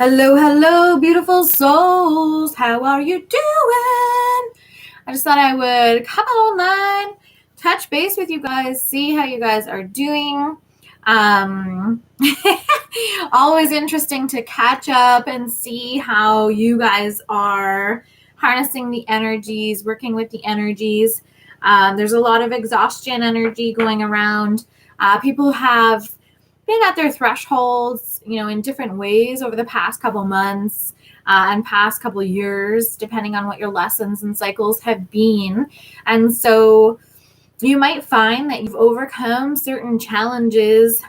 Hello, hello, beautiful souls. How are you doing? I just thought I would come online, touch base with you guys, see how you guys are doing. Always interesting to catch up and see how you guys are harnessing the energies, working with the energies. There's a lot of exhaustion energy going around. People have been at their thresholds, in different ways over the past couple months and past couple years, depending on what your lessons and cycles have been. And so you might find that you've overcome certain challenges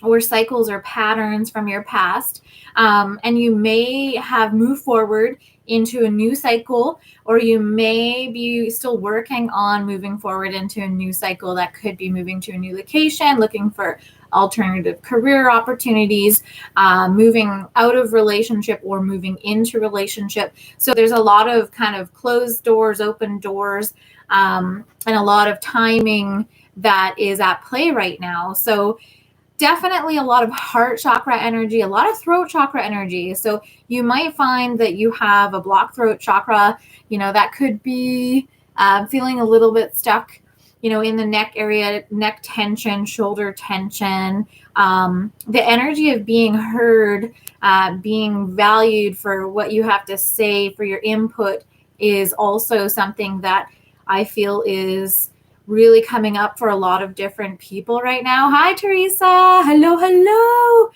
or cycles or patterns from your past, and you may have moved forward into a new cycle, or you may be still working on moving forward into a new cycle that could be moving to a new location, looking for alternative career opportunities, moving out of relationship or moving into relationship. So there's a lot of kind of closed doors, open doors, and a lot of timing that is at play right now. So definitely a lot of heart chakra energy, a lot of throat chakra energy. So you might find that you have a blocked throat chakra, that could be feeling a little bit stuck, in the neck area, neck tension, shoulder tension, the energy of being heard, being valued for what you have to say, for your input, is also something that I feel is really coming up for a lot of different people right now. Hi, Teresa. Hello, hello.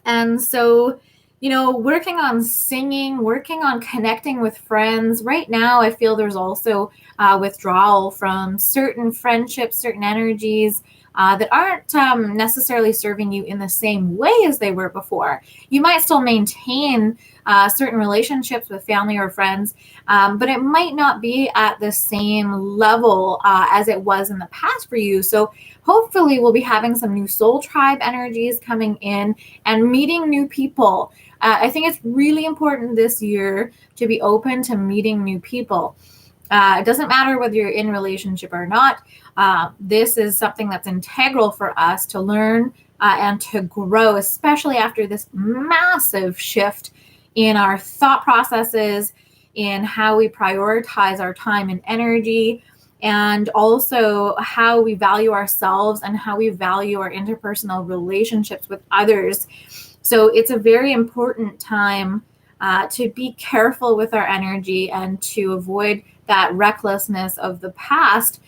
And so, working on singing, working on connecting with friends. Right now, I feel there's also withdrawal from certain friendships, certain energies that aren't necessarily serving you in the same way as they were before. You might still maintain certain relationships with family or friends, but it might not be at the same level as it was in the past for you. So hopefully we'll be having some new soul tribe energies coming in and meeting new people. I think it's really important this year to be open to meeting new people. It doesn't matter whether you're in relationship or not. This is something that's integral for us to learn and to grow, especially after this massive shift in our thought processes, in how we prioritize our time and energy, and also how we value ourselves and how we value our interpersonal relationships with others. So it's a very important time to be careful with our energy and to avoid that recklessness of the past,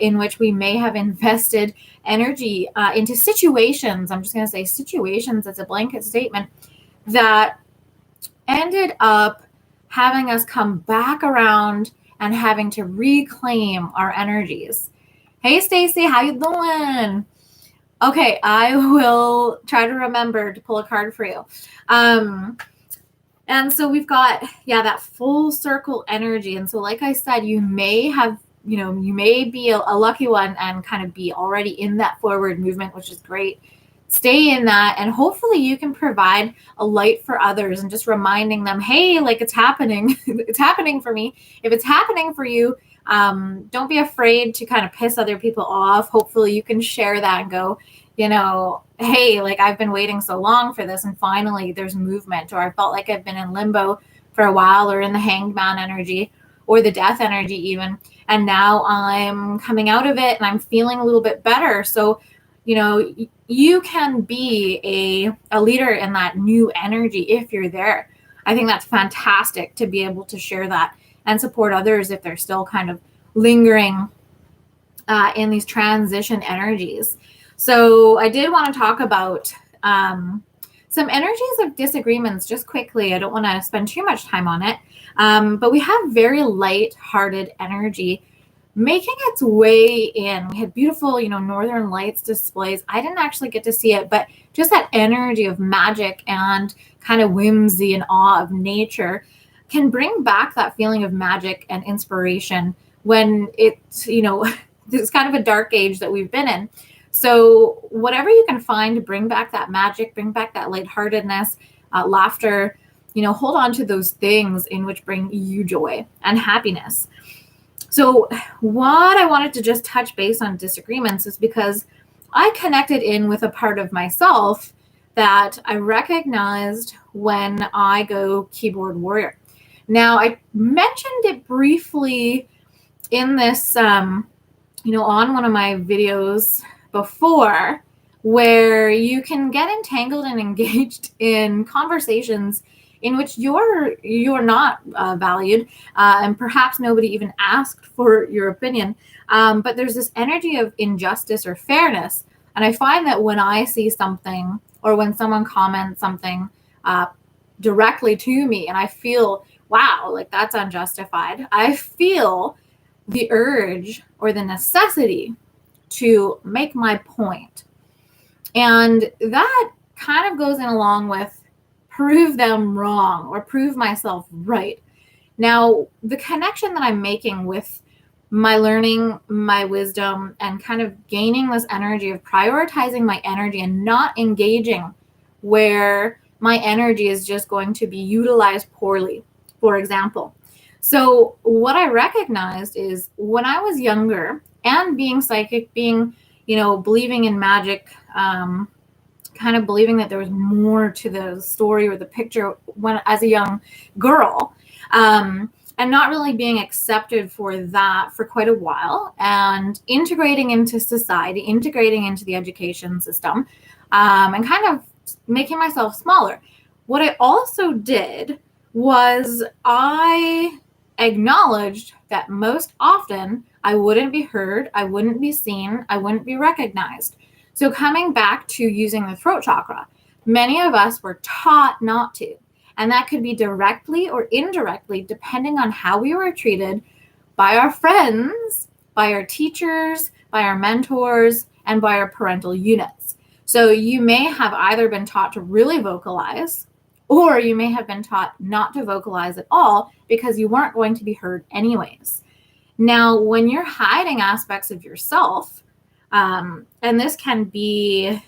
in which we may have invested energy into situations. I'm just going to say situations as a blanket statement that ended up having us come back around and having to reclaim our energies. Hey, Stacy, how you doing? Okay, I will try to remember to pull a card for you. And so we've got, that full circle energy. And so, like I said, you may have, you may be a lucky one and kind of be already in that forward movement, which is great. Stay in that, and hopefully you can provide a light for others and just reminding them, hey, like, it's happening. It's happening for me. If it's happening for you, don't be afraid to kind of piss other people off. Hopefully you can share that and go, hey, like, I've been waiting so long for this, and finally there's movement. Or I felt like I've been in limbo for a while, or in the hanged man energy, or the death energy even, and now I'm coming out of it and I'm feeling a little bit better. So you can be a leader in that new energy if you're there. I think that's fantastic to be able to share that and support others if they're still kind of lingering in these transition energies. So I did want to talk about some energies of disagreements just quickly. I don't want to spend too much time on it, but we have very light-hearted energy making its way in. We had beautiful, Northern Lights displays. I didn't actually get to see it, but just that energy of magic and kind of whimsy and awe of nature can bring back that feeling of magic and inspiration when it's, it's kind of a dark age that we've been in. So whatever you can find to bring back that magic, bring back that lightheartedness, laughter, hold on to those things in which bring you joy and happiness. So what I wanted to just touch base on disagreements is because I connected in with a part of myself that I recognized when I go keyboard warrior. Now, I mentioned it briefly in this, on one of my videos before, where you can get entangled and engaged in conversations in which you're not valued, and perhaps nobody even asked for your opinion. But there's this energy of injustice or fairness. And I find that when I see something or when someone comments something directly to me and I feel, wow, like that's unjustified, I feel the urge or the necessity to make my point. And that kind of goes in along with prove them wrong or prove myself right. Now, the connection that I'm making with my learning, my wisdom, and kind of gaining this energy of prioritizing my energy and not engaging where my energy is just going to be utilized poorly, for example. So what I recognized is when I was younger and being psychic, being, believing in magic, kind of believing that there was more to the story or the picture when as a young girl, and not really being accepted for that for quite a while, and integrating into society, integrating into the education system, and kind of making myself smaller. What I also did was I acknowledged that most often I wouldn't be heard, I wouldn't be seen, I wouldn't be recognized. So coming back to using the throat chakra, many of us were taught not to. And that could be directly or indirectly, depending on how we were treated by our friends, by our teachers, by our mentors, and by our parental units. So you may have either been taught to really vocalize, or you may have been taught not to vocalize at all because you weren't going to be heard anyways. Now, when you're hiding aspects of yourself, and this can be,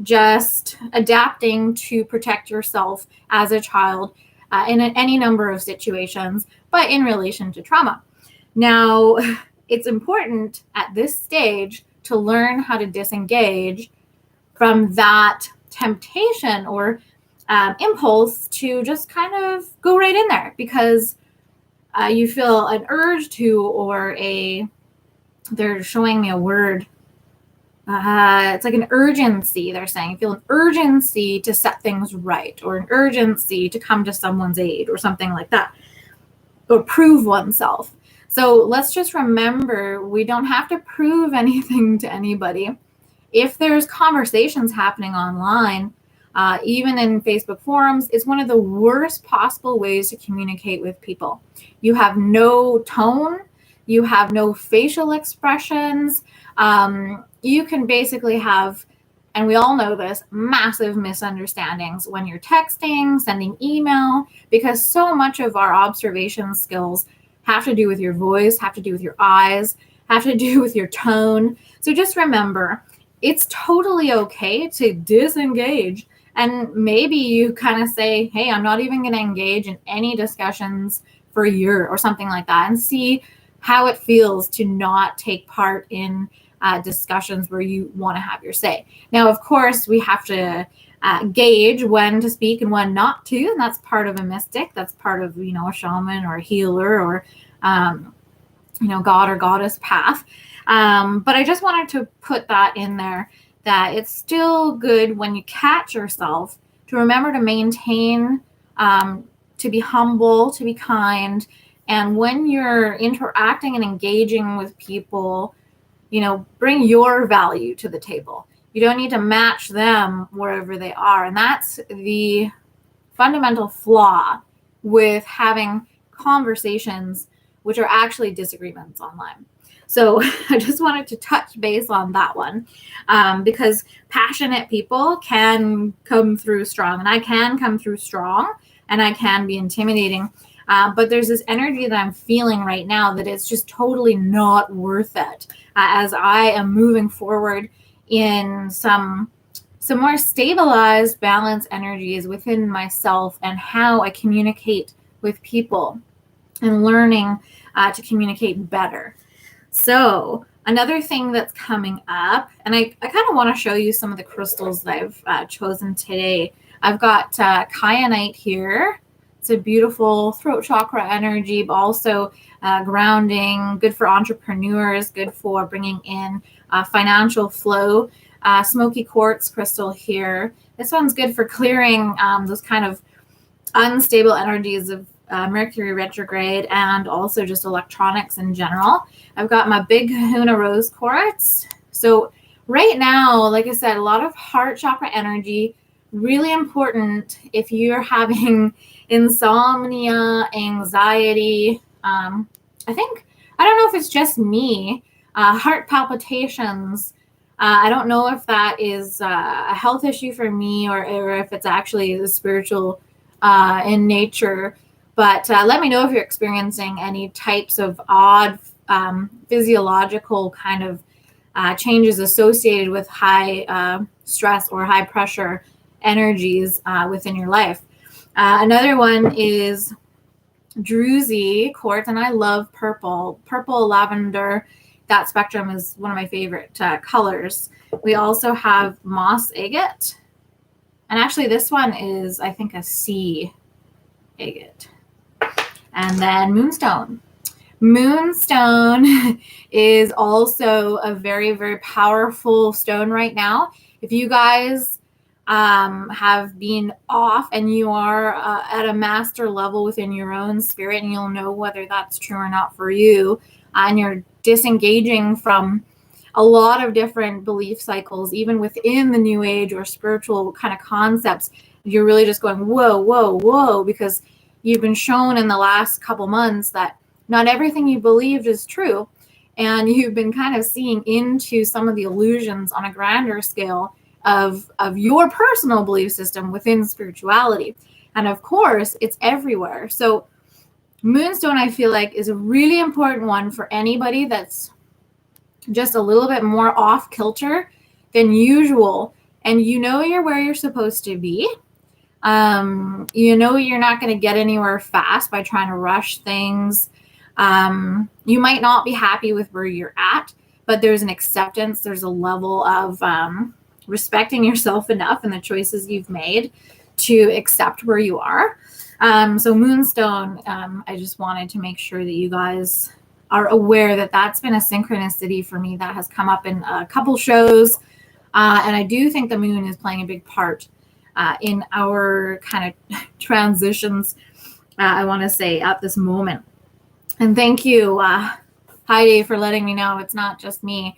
just adapting to protect yourself as a child in any number of situations, but in relation to trauma. Now, it's important at this stage to learn how to disengage from that temptation or impulse to just kind of go right in there because you feel an urge to, or they're showing me a word. It's like an urgency, they're saying. You feel an urgency to set things right, or an urgency to come to someone's aid, or something like that, or prove oneself. So let's just remember, we don't have to prove anything to anybody. If there's conversations happening online, even in Facebook forums, it's one of the worst possible ways to communicate with people. You have no tone. You have no facial expressions. You can basically have, and we all know this, massive misunderstandings when you're texting, sending email, because so much of our observation skills have to do with your voice, have to do with your eyes, have to do with your tone. So just remember, it's totally okay to disengage. And maybe you kind of say, hey, I'm not even going to engage in any discussions for a year or something like that, and see how it feels to not take part in discussions where you want to have your say. Now, of course, we have to gauge when to speak and when not to, and that's part of a mystic. That's part of, a shaman or a healer or, God or goddess path. But I just wanted to put that in there, that it's still good when you catch yourself to remember to maintain, to be humble, to be kind. And when you're interacting and engaging with people, bring your value to the table. You don't need to match them wherever they are. And that's the fundamental flaw with having conversations which are actually disagreements online. So I just wanted to touch base on that one, because passionate people can come through strong, and I can come through strong, and I can be intimidating. But there's this energy that I'm feeling right now that it's just totally not worth it, as I am moving forward in some more stabilized, balanced energies within myself and how I communicate with people and learning to communicate better. So Another thing that's coming up, and I kind of want to show you some of the crystals that I've chosen today. I've got kyanite here. It's a beautiful throat chakra energy, but also grounding, good for entrepreneurs, good for bringing in financial flow. Smoky quartz crystal here. This one's good for clearing those kind of unstable energies of Mercury retrograde and also just electronics in general. I've got my big kahuna rose quartz. So right now, like I said, a lot of heart chakra energy, really important if you're having insomnia, anxiety. I don't know if it's just me, heart palpitations. I don't know if that is a health issue for me or if it's actually a spiritual in nature. But let me know if you're experiencing any types of odd physiological kind of changes associated with high stress or high pressure energies within your life. Another one is druzy quartz, and I love purple. Purple, lavender, that spectrum is one of my favorite colors. We also have moss agate. And actually this one is, I think, a sea agate. And then moonstone. Moonstone is also a very, very powerful stone right now. If you guys have been off and you are at a master level within your own spirit, and you'll know whether that's true or not for you, and you're disengaging from a lot of different belief cycles, even within the new age or spiritual kind of concepts, you're really just going, whoa, whoa, whoa, because you've been shown in the last couple months that not everything you believed is true. And you've been kind of seeing into some of the illusions on a grander scale of your personal belief system within spirituality. And of course, it's everywhere. So moonstone, I feel like, is a really important one for anybody that's just a little bit more off kilter than usual. And you know you're where you're supposed to be. You know you're not going to get anywhere fast by trying to rush things. You might not be happy with where you're at, but there's an acceptance. There's a level of respecting yourself enough and the choices you've made to accept where you are. So moonstone, I just wanted to make sure that you guys are aware that that's been a synchronicity for me that has come up in a couple shows. And I do think the moon is playing a big part in our kind of transitions, I want to say, at this moment. And thank you, Heidi, for letting me know it's not just me.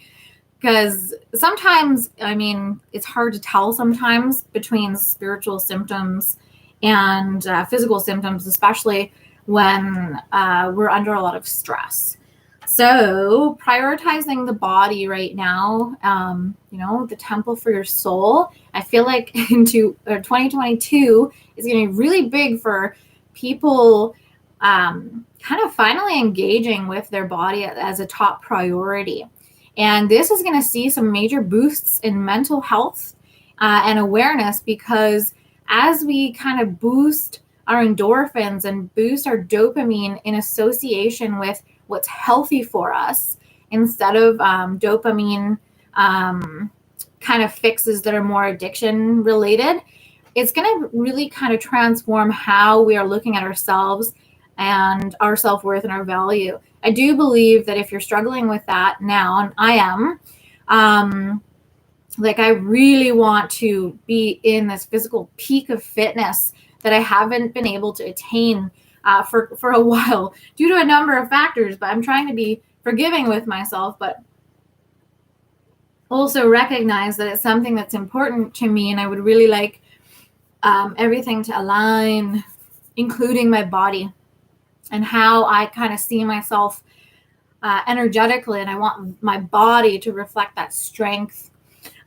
Because sometimes, I mean, it's hard to tell sometimes between spiritual symptoms and physical symptoms, especially when we're under a lot of stress. So prioritizing the body right now, the temple for your soul, I feel like into 2022 is going to be really big for people kind of finally engaging with their body as a top priority. And this is going to see some major boosts in mental health and awareness, because as we kind of boost our endorphins and boost our dopamine in association with what's healthy for us, instead of dopamine kind of fixes that are more addiction related, it's going to really kind of transform how we are looking at ourselves and our self-worth and our value. I do believe that if you're struggling with that now, and I am, I really want to be in this physical peak of fitness that I haven't been able to attain for a while due to a number of factors. But I'm trying to be forgiving with myself, but also recognize that it's something that's important to me, and I would really like everything to align, including my body and how I kind of see myself energetically. And I want my body to reflect that strength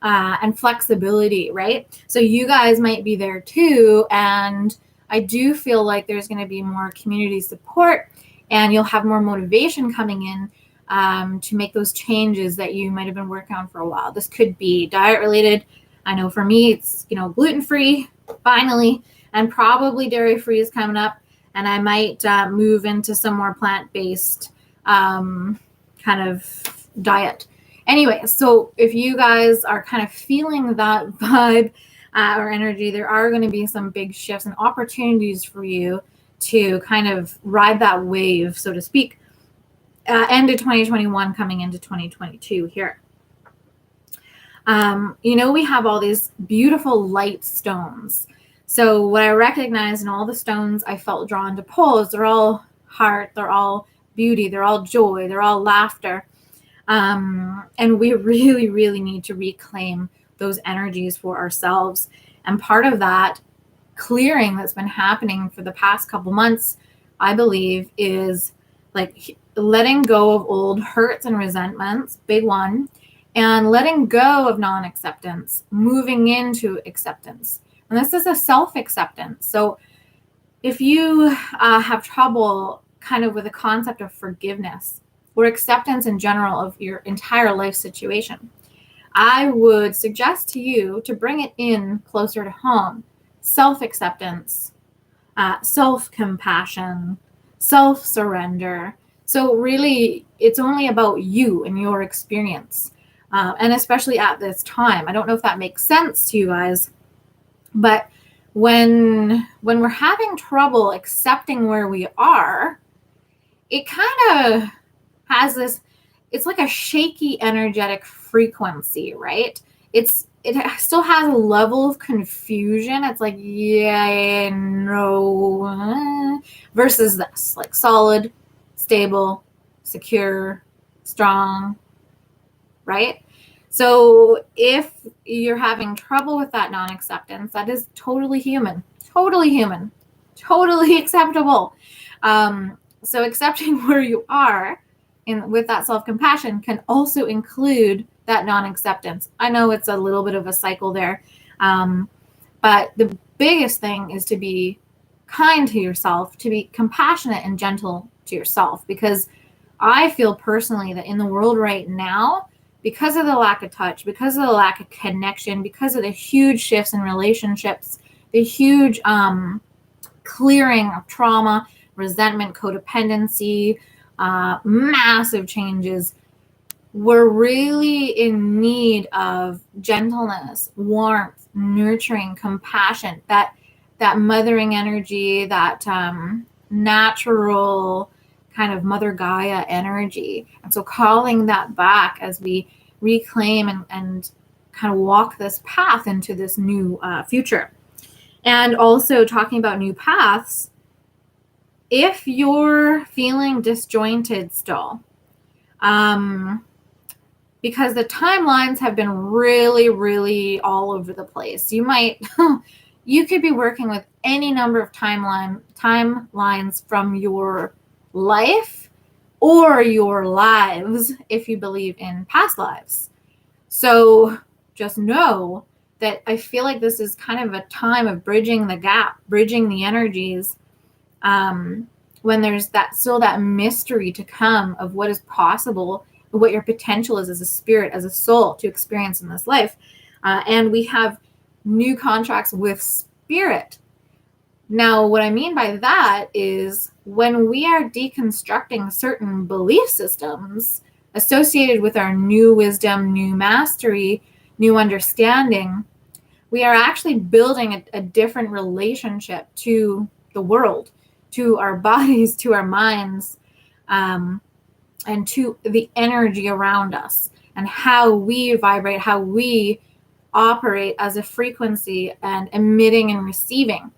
and flexibility, right? So you guys might be there too. And I do feel like there's going to be more community support, and you'll have more motivation coming in to make those changes that you might have been working on for a while. This could be diet related. I know for me, it's, gluten-free finally, and probably dairy-free is coming up. And I might move into some more plant-based kind of diet Anyway, so if you guys are kind of feeling that vibe or energy, there are going to be some big shifts and opportunities for you to kind of ride that wave, so to speak, end of 2021 coming into 2022 here. We have all these beautiful light stones. So what I recognize in all the stones I felt drawn to pull is they're all heart, they're all beauty, they're all joy, they're all laughter. And we really, really need to reclaim those energies for ourselves. And part of that clearing that's been happening for the past couple months, I believe, is like letting go of old hurts and resentments, big one, and letting go of non-acceptance, moving into acceptance. And this is a self-acceptance. So if you have trouble kind of with the concept of forgiveness or acceptance in general of your entire life situation, I would suggest to you to bring it in closer to home. Self-acceptance, self-compassion, self-surrender. So really, it's only about you and your experience. And especially at this time. I don't know if that makes sense to you guys, but when we're having trouble accepting where we are, it kind of has this, it's like a shaky energetic frequency, right? It still has a level of confusion. It's like, yeah, no, versus this, like solid, stable, secure, strong, right? So if you're having trouble with that non-acceptance, that is totally human, totally acceptable. So accepting where you are with that self-compassion can also include that non-acceptance. I know it's a little bit of a cycle there, but the biggest thing is to be kind to yourself, to be compassionate and gentle to yourself, because I feel personally that in the world right now, because of the lack of touch, because of the lack of connection, because of the huge shifts in relationships, the huge clearing of trauma, resentment, codependency, massive changes, we're really in need of gentleness, warmth, nurturing, compassion, that mothering energy, that natural kind of Mother Gaia energy. And so calling that back as we reclaim and kind of walk this path into this new future. And also talking about new paths, if you're feeling disjointed still, because the timelines have been really, really all over the place. You could be working with any number of timelines from your life or your lives if you believe in past lives. So just know that I feel like this is kind of a time of bridging the gap, bridging the energies, when there's that mystery to come of what is possible, what your potential is as a spirit, as a soul to experience in this life. And we have new contracts with spirit. Now, what I mean by that is when we are deconstructing certain belief systems associated with our new wisdom, new mastery, new understanding, we are actually building a different relationship to the world, to our bodies, to our minds, and to the energy around us, and how we vibrate, how we operate as a frequency and emitting and receiving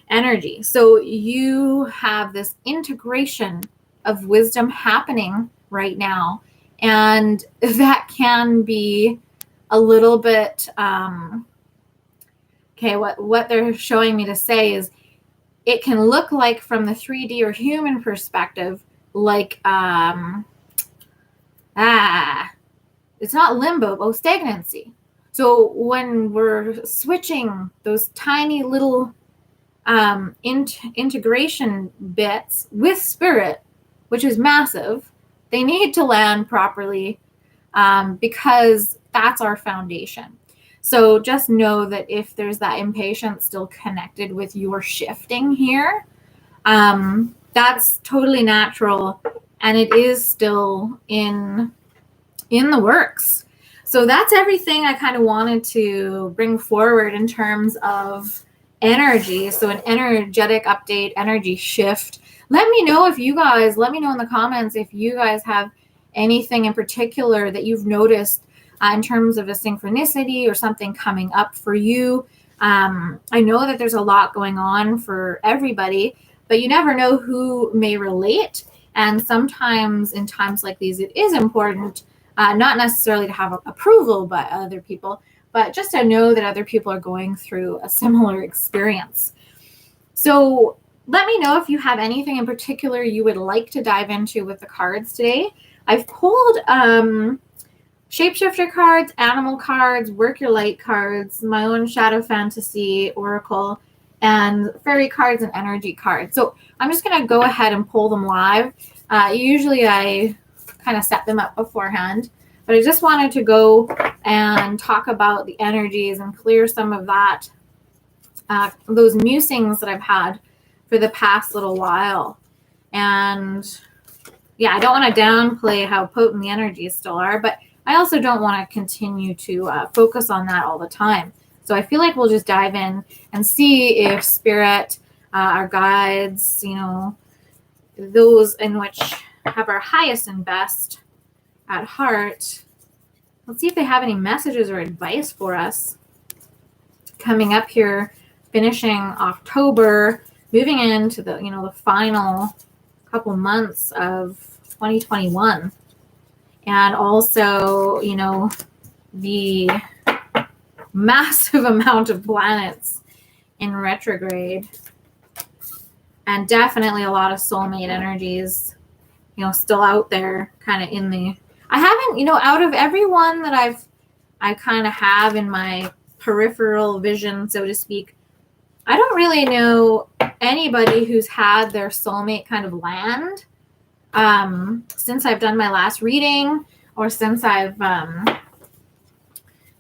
energy. So you have this integration of wisdom happening right now, and that can be a little bit what they're showing me to say is it can look like from the 3D or human perspective like it's not limbo, but stagnancy. So when we're switching those tiny little integration bits with spirit, which is massive, they need to land properly, because that's our foundation. So just know that if there's that impatience still connected with your shifting here, that's totally natural, and it is still in in the works. So that's everything I kind of wanted to bring forward in terms of energy. So an energetic update, energy shift. Let me know in the comments if you guys have anything in particular that you've noticed in terms of a synchronicity or something coming up for you. I know that there's a lot going on for everybody, but you never know who may relate. And sometimes in times like these, it is important, not necessarily to have approval by other people, but just to know that other people are going through a similar experience. So let me know if you have anything in particular you would like to dive into with the cards today. I've pulled shapeshifter cards, animal cards, work your light cards, my own shadow fantasy oracle, and fairy cards and energy cards. So I'm just going to go ahead and pull them live. Usually I kind of set them up beforehand, but I just wanted to go and talk about the energies and clear some of that, those musings that I've had for the past little while. And yeah, I don't want to downplay how potent the energies still are, but I also don't want to continue to focus on that all the time. So I feel like we'll just dive in and see if spirit, our guides, those in which have our highest and best at heart. Let's see if they have any messages or advice for us coming up here, finishing October, moving into the final couple months of 2021. And also, the massive amount of planets in retrograde, and definitely a lot of soulmate energies, still out there kind of in the, I haven't, out of everyone that I kind of have in my peripheral vision, so to speak, I don't really know anybody who's had their soulmate kind of land since I've done my last reading, or since I've,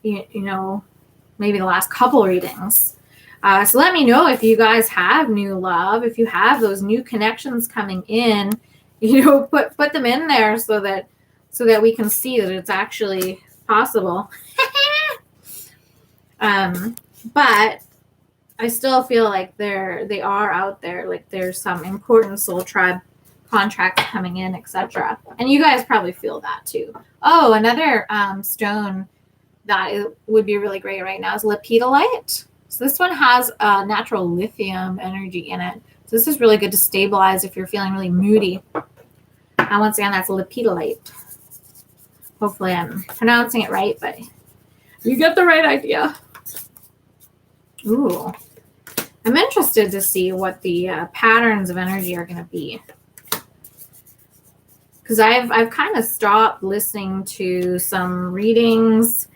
maybe the last couple readings. So let me know if you guys have new love, if you have those new connections coming in, put them in there so that we can see that it's actually possible. But I still feel like they are out there. Like there's some important soul tribe contracts coming in, etc. And you guys probably feel that too. Oh, another stone that would be really great right now is lepidolite. So this one has natural lithium energy in it. So this is really good to stabilize if you're feeling really moody. And once again, that's lepidolite. Hopefully I'm pronouncing it right, but you get the right idea. Ooh. I'm interested to see what the patterns of energy are going to be. Because I've kind of stopped listening to some readings,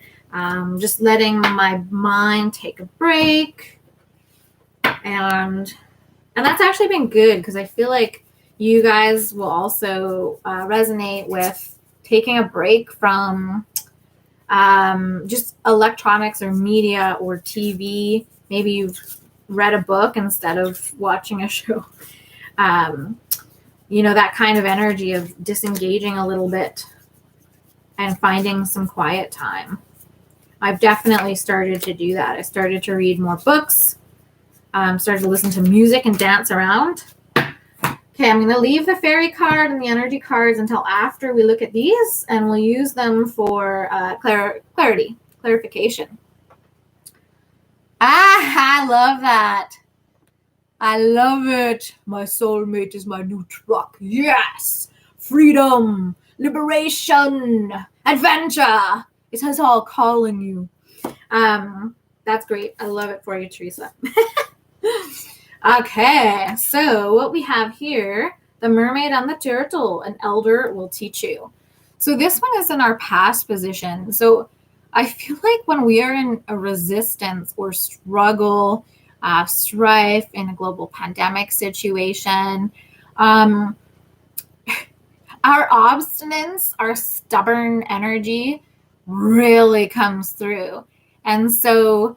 just letting my mind take a break. And that's actually been good, because I feel like you guys will also resonate with taking a break from just electronics or media or TV. Maybe you've read a book instead of watching a show. That kind of energy of disengaging a little bit and finding some quiet time. I've definitely started to do that. I started to read more books, started to listen to music and dance around. Okay, I'm going to leave the fairy card and the energy cards until after we look at these, and we'll use them for clarification. I love that. I love it. My soulmate is my new truck. Yes! Freedom, liberation, adventure. It is all calling you. That's great. I love it for you, Teresa. Okay, so what we have here, the mermaid and the turtle, an elder will teach you. So this one is in our past position. So I feel like when we are in a resistance or struggle, strife in a global pandemic situation, our obstinance, our stubborn energy really comes through. And so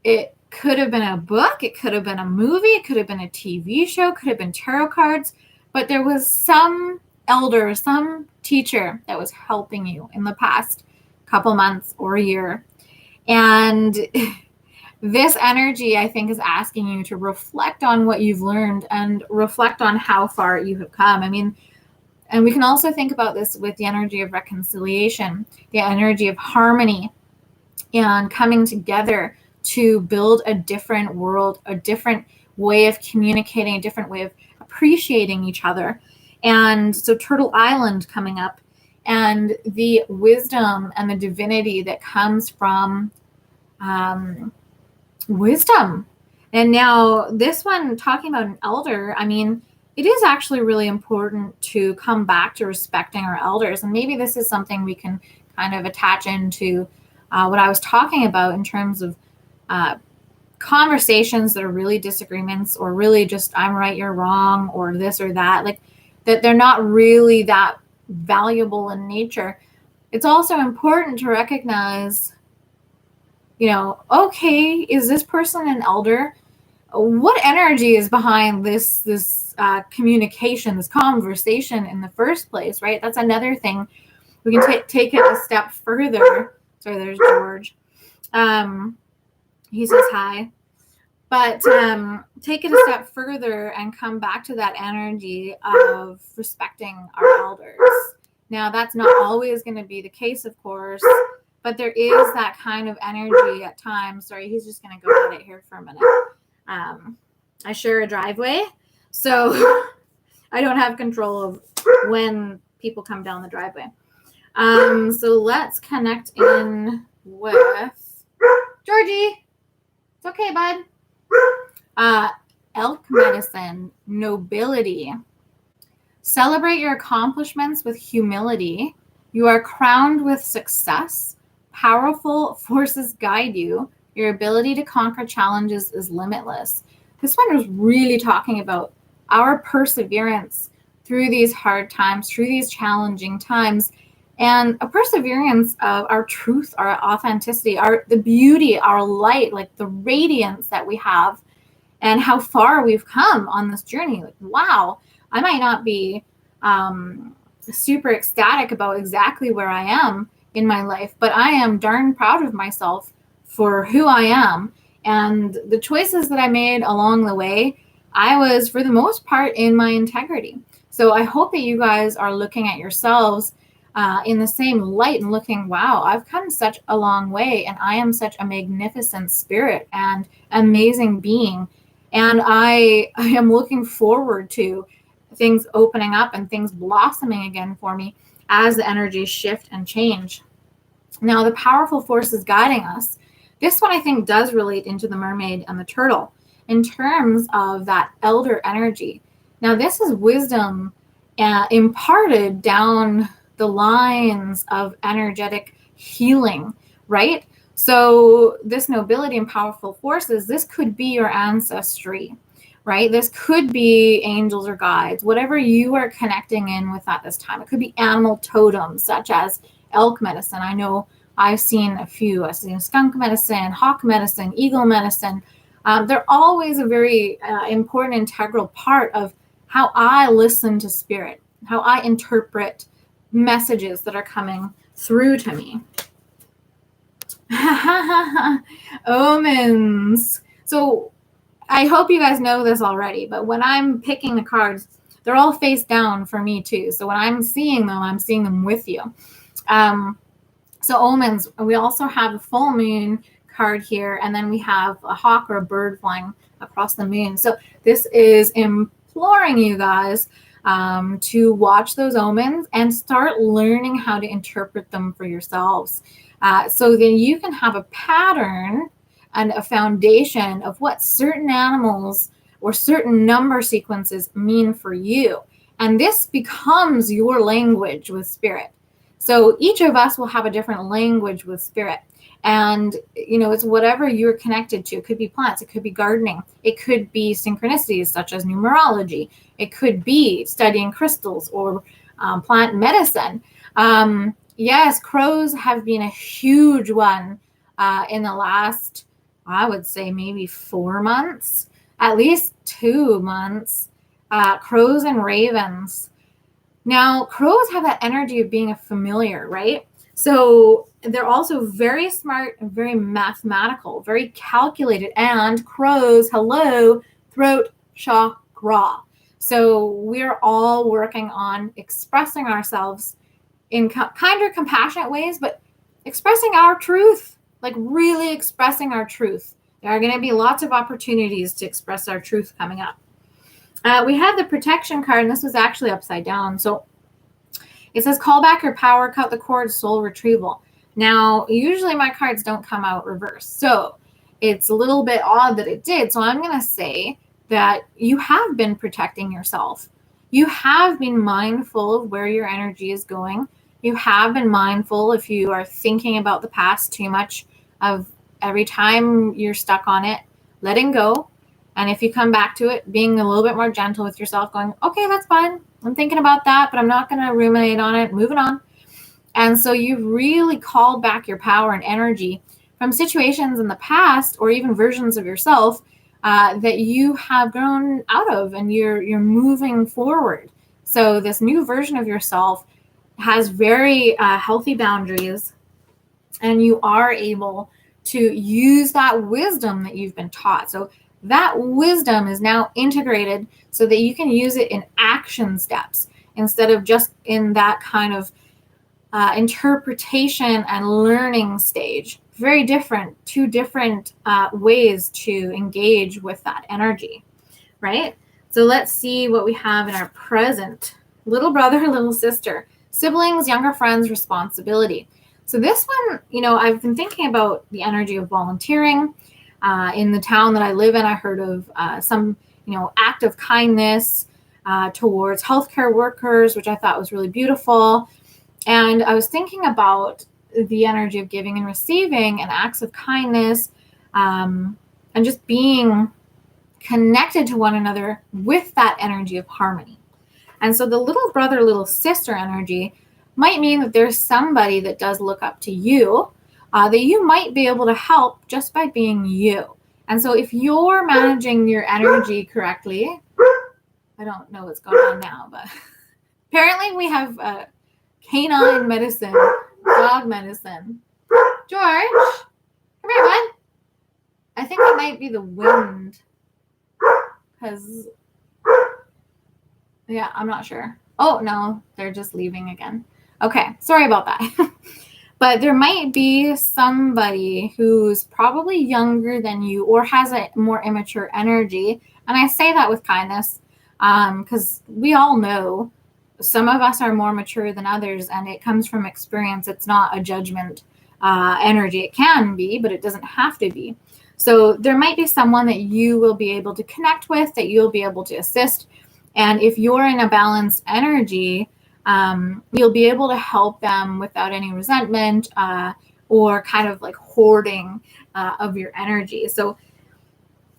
it could have been a book, it could have been a movie, it could have been a TV show, could have been tarot cards, but there was some elder, some teacher that was helping you in the past couple months or a year. And this energy, I think, is asking you to reflect on what you've learned and reflect on how far you have come. I mean, and we can also think about this with the energy of reconciliation, the energy of harmony, and coming together to build a different world, a different way of communicating, a different way of appreciating each other. And so Turtle Island coming up, and the wisdom and the divinity that comes from wisdom. And now this one, talking about an elder, I mean, it is actually really important to come back to respecting our elders. And maybe this is something we can kind of attach into what I was talking about in terms of conversations that are really disagreements, or really just I'm right, you're wrong, or this or that, like that they're not really that valuable in nature. It's also important to recognize, okay, is this person an elder? What energy is behind this communication, this conversation in the first place, right? That's another thing. We can take it a step further. Sorry, there's George. He says hi. But take it a step further and come back to that energy of respecting our elders. Now, that's not always going to be the case, of course, but there is that kind of energy at times. Sorry, he's just going to go at it here for a minute. I share a driveway, so I don't have control of when people come down the driveway. So let's connect in with Georgie. It's okay, bud. Elk medicine, nobility. Celebrate your accomplishments with humility. You are crowned with success. Powerful forces guide you. Your ability to conquer challenges is limitless. This one was really talking about our perseverance through these hard times, through these challenging times, and a perseverance of our truth, our authenticity, the beauty, our light, like the radiance that we have, and how far we've come on this journey. Like, wow, I might not be super ecstatic about exactly where I am in my life, but I am darn proud of myself for who I am. And the choices that I made along the way, I was, for the most part, in my integrity. So I hope that you guys are looking at yourselves in the same light and looking, wow, I've come such a long way, and I am such a magnificent spirit and amazing being. And I am looking forward to things opening up and things blossoming again for me as the energies shift and change. Now, the powerful forces guiding us. This one, I think, does relate into the mermaid and the turtle in terms of that elder energy. Now, this is wisdom imparted down the lines of energetic healing, right? So this nobility and powerful forces, this could be your ancestry, right? This could be angels or guides, whatever you are connecting in with at this time. It could be animal totems, such as elk medicine. I know I've seen a few. I've seen skunk medicine, hawk medicine, eagle medicine. They're always a very important, integral part of how I listen to spirit, how I interpret messages that are coming through to me. Omens. So I hope you guys know this already, but when I'm picking the cards, they're all face down for me too. So when I'm seeing them with you. So omens, we also have a full moon card here, and then we have a hawk or a bird flying across the moon. So this is imploring you guys to watch those omens and start learning how to interpret them for yourselves. So then you can have a pattern and a foundation of what certain animals or certain number sequences mean for you. And this becomes your language with spirit. So each of us will have a different language with spirit. And, it's whatever you're connected to. It could be plants. It could be gardening. It could be synchronicities such as numerology. It could be studying crystals or plant medicine. Yes, crows have been a huge one in the last, I would say, maybe 4 months, at least 2 months. Crows and ravens. Now, crows have that energy of being a familiar, right? So they're also very smart and very mathematical, very calculated. And crows, hello, throat chakra. So we're all working on expressing ourselves in kinder, compassionate ways, but expressing our truth, like really expressing our truth. There are going to be lots of opportunities to express our truth coming up. We have the protection card, and this was actually upside down. So it says, call back your power, cut the cord, soul retrieval. Now, usually my cards don't come out reversed. So it's a little bit odd that it did. So I'm going to say that you have been protecting yourself. You have been mindful of where your energy is going. You have been mindful if you are thinking about the past too much, of every time you're stuck on it, letting go. And if you come back to it, being a little bit more gentle with yourself, going, okay, that's fine. I'm thinking about that, but I'm not going to ruminate on it, moving on. And so you've really called back your power and energy from situations in the past, or even versions of yourself that you have grown out of, and you're moving forward. So this new version of yourself has very healthy boundaries, and you are able to use that wisdom that you've been taught. So that wisdom is now integrated so that you can use it in action steps instead of just in that kind of interpretation and learning stage. Very different, two different ways to engage with that energy, right? So let's see what we have in our present. Little brother, little sister, siblings, younger friends, responsibility. So this one, I've been thinking about the energy of volunteering. In the town that I live in, I heard of some, act of kindness towards healthcare workers, which I thought was really beautiful. And I was thinking about the energy of giving and receiving and acts of kindness, and just being connected to one another with that energy of harmony. And so the little brother, little sister energy might mean that there's somebody that does look up to you, that you might be able to help just by being you. And so if you're managing your energy correctly, I don't know what's going on now, but apparently we have canine medicine, dog medicine. George, come here, bud. I think it might be the wind, because, yeah, I'm not sure. Oh, no, they're just leaving again. Okay, sorry about that. But there might be somebody who's probably younger than you or has a more immature energy. And I say that with kindness, because we all know some of us are more mature than others, and it comes from experience. It's not a judgment energy. It can be, but it doesn't have to be. So there might be someone that you will be able to connect with, that you'll be able to assist. And if you're in a balanced energy, you'll be able to help them without any resentment or kind of like hoarding of your energy. So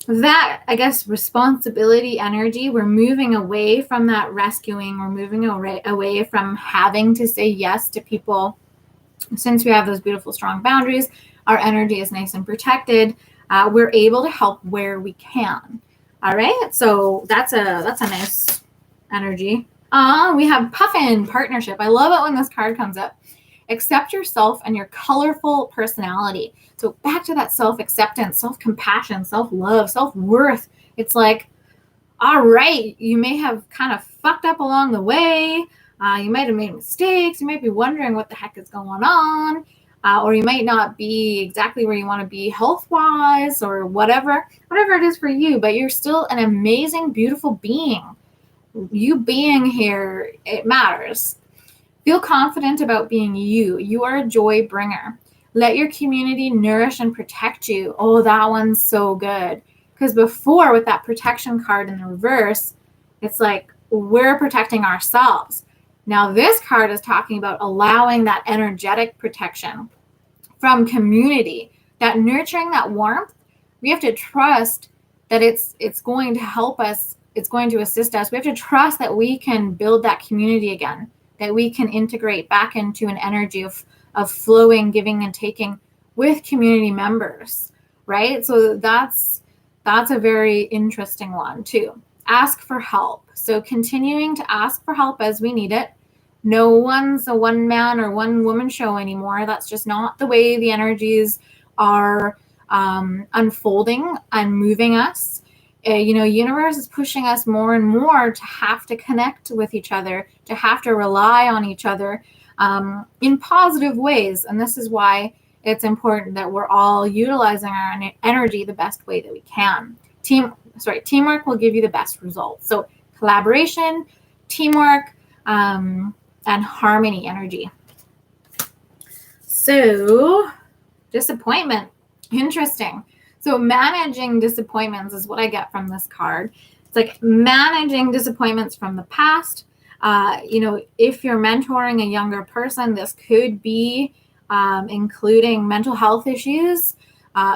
that, I guess, responsibility energy, we're moving away from that rescuing. We're moving away from having to say yes to people. Since we have those beautiful, strong boundaries, our energy is nice and protected. We're able to help where we can. All right. So that's a nice energy. We have Puffin, partnership. I love it when this card comes up. Accept yourself and your colorful personality. So back to that self-acceptance, self-compassion, self-love, self-worth. It's like, all right, you may have kind of fucked up along the way. You might have made mistakes. You might be wondering what the heck is going on. Or you might not be exactly where you want to be health-wise or whatever it is for you. But you're still an amazing, beautiful being. You being here, it matters. Feel confident about being you. You are a joy bringer. Let your community nourish and protect you. Oh, that one's so good. Because before, with that protection card in the reverse, it's like we're protecting ourselves. Now this card is talking about allowing that energetic protection from community, that nurturing, that warmth. We have to trust that it's going to help us. It's going to assist us. We have to trust that we can build that community again, that we can integrate back into an energy of flowing, giving and taking with community members, right? So that's a very interesting one too. Ask for help. So continuing to ask for help as we need it. No one's a one man or one woman show anymore. That's just not the way the energies are unfolding and moving us. Universe is pushing us more and more to have to connect with each other, to have to rely on each other in positive ways. And this is why it's important that we're all utilizing our energy the best way that we can. Teamwork will give you the best results. So collaboration, teamwork, and harmony energy. So disappointment, interesting. So managing disappointments is what I get from this card. It's like managing disappointments from the past. If you're mentoring a younger person, this could be including mental health issues,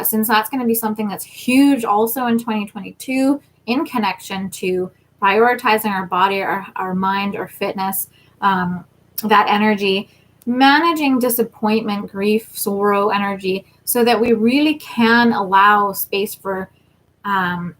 since that's going to be something that's huge also in 2022 in connection to prioritizing our body, our mind, our fitness, that energy. Managing disappointment, grief, sorrow energy, so that we really can allow space for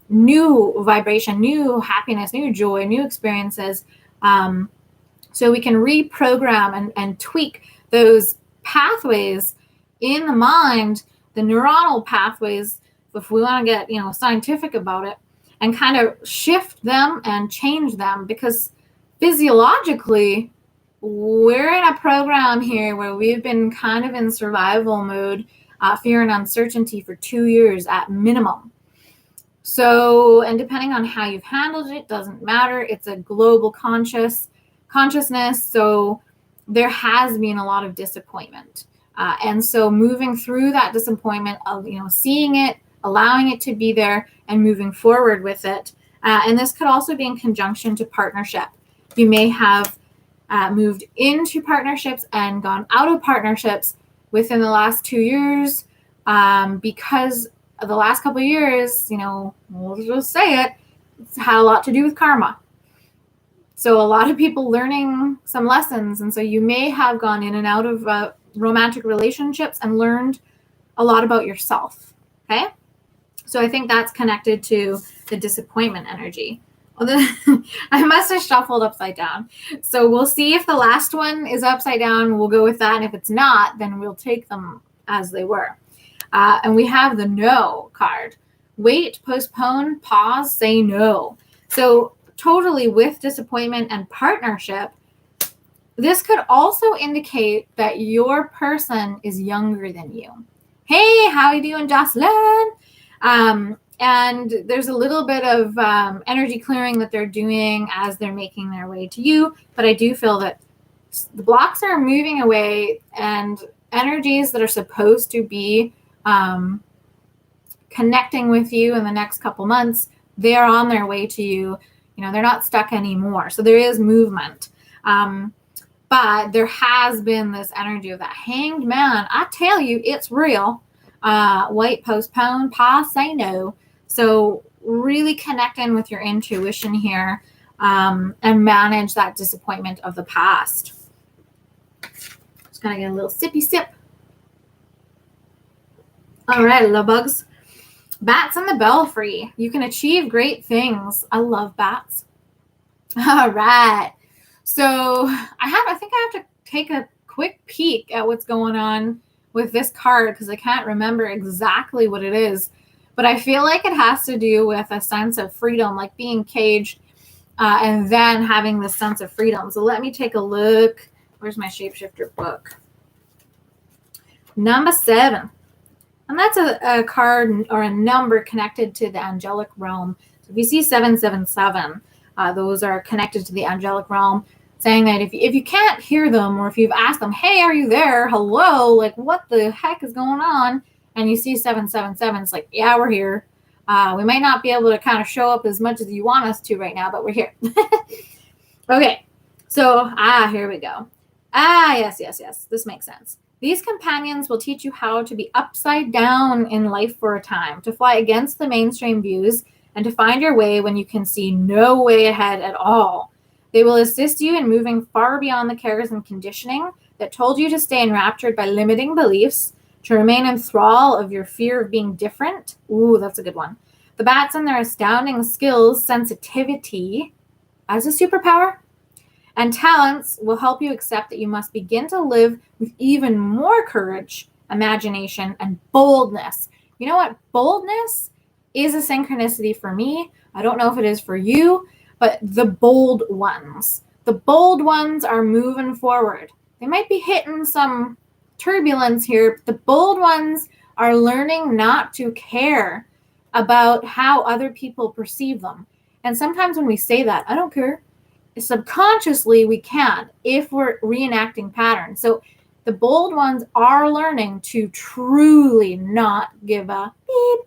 new vibration, new happiness, new joy, new experiences, so we can reprogram and tweak those pathways in the mind, the neuronal pathways, if we want to get scientific about it, and kind of shift them and change them, because physiologically we're in a program here where we've been kind of in survival mode, fear and uncertainty for 2 years at minimum. So, and depending on how you've handled it, doesn't matter. It's a global consciousness. So there has been a lot of disappointment. And so moving through that disappointment of, seeing it, allowing it to be there and moving forward with it. And this could also be in conjunction to partnership. You may have moved into partnerships and gone out of partnerships within the last 2 years, because of the last couple of years, we'll just say it's had a lot to do with karma. So a lot of people learning some lessons. And so you may have gone in and out of romantic relationships and learned a lot about yourself. Okay. So I think that's connected to the disappointment energy. I must have shuffled upside down. So we'll see if the last one is upside down. We'll go with that. And if it's not, then we'll take them as they were. And we have the no card. Wait, postpone, pause, say no. So totally with disappointment and partnership, this could also indicate that your person is younger than you. Hey, how you doing, Jocelyn? And there's a little bit of energy clearing that they're doing as they're making their way to you. But I do feel that the blocks are moving away, and energies that are supposed to be connecting with you in the next couple months, they are on their way to you. They're not stuck anymore. So there is movement. But there has been this energy of that hanged man. I tell you, it's real. Wait, postpone, pause, say no. So really connect in with your intuition here, and manage that disappointment of the past. Just gonna get a little sippy sip. All right, love bugs. Bats in the belfry. You can achieve great things. I love bats. All right. So I think I have to take a quick peek at what's going on with this card, because I can't remember exactly what it is. But I feel like it has to do with a sense of freedom, like being caged, and then having this sense of freedom. So let me take a look. Where's my shapeshifter book? Number 7. And that's a card or a number connected to the angelic realm. So if you see 777, those are connected to the angelic realm, saying that if you can't hear them, or if you've asked them, hey, are you there? Hello? Like, what the heck is going on? And you see 777, it's like, yeah, we're here. We might not be able to kind of show up as much as you want us to right now, but we're here. Okay. So, here we go. Yes. This makes sense. These companions will teach you how to be upside down in life for a time, to fly against the mainstream views, and to find your way when you can see no way ahead at all. They will assist you in moving far beyond the cares and conditioning that told you to stay enraptured by limiting beliefs, to remain in thrall of your fear of being different. Ooh, that's a good one. The bats and their astounding skills, sensitivity as a superpower, And talents will help you accept that you must begin to live with even more courage, imagination, and boldness. You know what? Boldness is a synchronicity for me. I don't know if it is for you, but the bold ones. The bold ones are moving forward. They might be hitting some turbulence here, but the bold ones are learning not to care about how other people perceive them. And sometimes when we say that, I don't care, subconsciously we can if we're reenacting patterns. So the bold ones are learning to truly not give a beep.